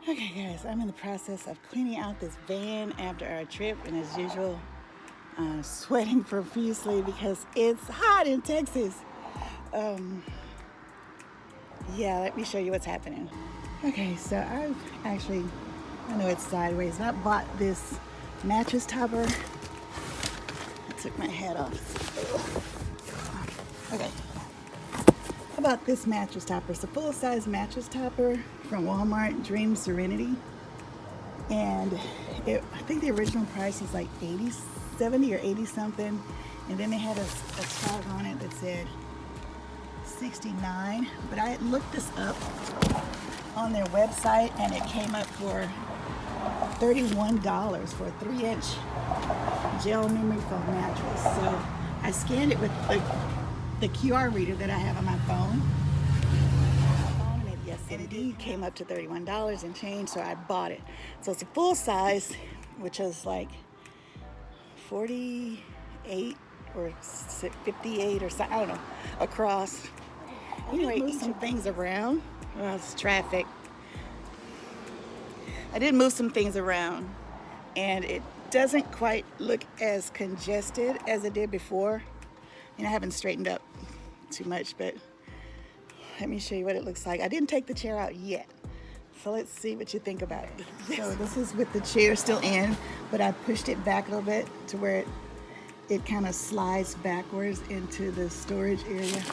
Okay guys, I'm in the process of cleaning out this van after our trip, and as usual, I'm sweating profusely because it's hot in Texas. Yeah, let me show you what's happening. Okay, so I know it's sideways, but I bought this mattress topper. I took my hat off. Okay. I bought this mattress topper. It's a full-size mattress topper from Walmart, Dream Serenity. And I think the original price was like 70 or 80 something. And then they had a tag on it that said 69. But I had looked this up on their website and it came up for $31 for a 3-inch gel memory foam mattress. So I scanned it with the QR reader that I have on my phone. And it, yes, indeed came up to $31 and change, so I bought it. So it's a full size, which is like 48 or 58 or something, I don't know, across. Anyway, move some things around. Well, it's traffic. I did move some things around, and it doesn't quite look as congested as it did before. And I haven't straightened up too much, but let me show you what it looks like. I didn't take the chair out yet, so let's see what you think about it. So this is with the chair still in, but I pushed it back a little bit to where it kind of slides backwards into the storage area.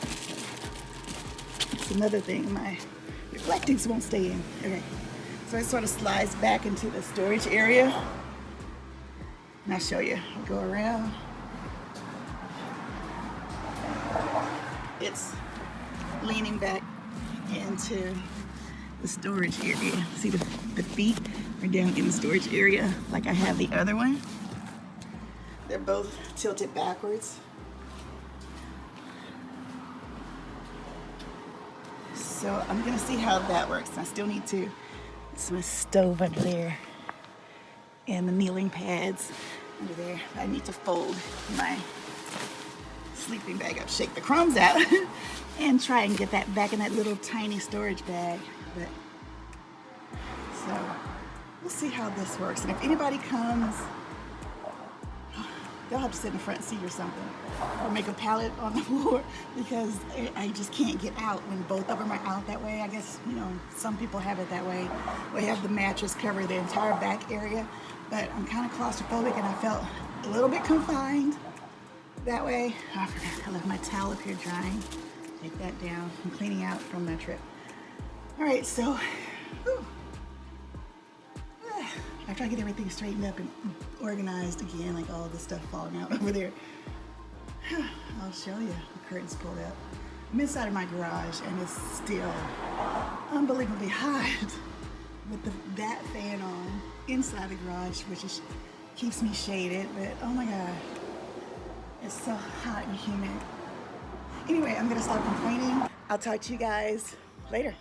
It's another thing, my reflectings won't stay in. Okay, so it sort of slides back into the storage area. And I'll show you. I'll go around. It's leaning back into the storage area. See the feet are down in the storage area like I have the other one. They're both tilted backwards. So I'm gonna see how that works. I still need to, it's my stove under there and the kneeling pads under there. I need to fold my sleeping bag up, shake the crumbs out, and try and get that back in that little tiny storage bag. But so we'll see how this works. And if anybody comes, they'll have to sit in the front seat or something, or make a pallet on the floor, because I just can't get out when both of them are out that way. I guess, you know, some people have it that way. We have the mattress cover the entire back area, but I'm kind of claustrophobic and I felt a little bit confined that way. Oh, I forgot I left my towel up here drying. Take that down. I'm cleaning out from my trip. All right, so after I get everything straightened up and organized again, like all the stuff falling out over there, I'll show you. The curtains pulled up. I'm inside of my garage and it's still unbelievably hot with that fan on inside the garage, which keeps me shaded. But oh my God. It's so hot and humid. Anyway, I'm gonna stop complaining. I'll talk to you guys later.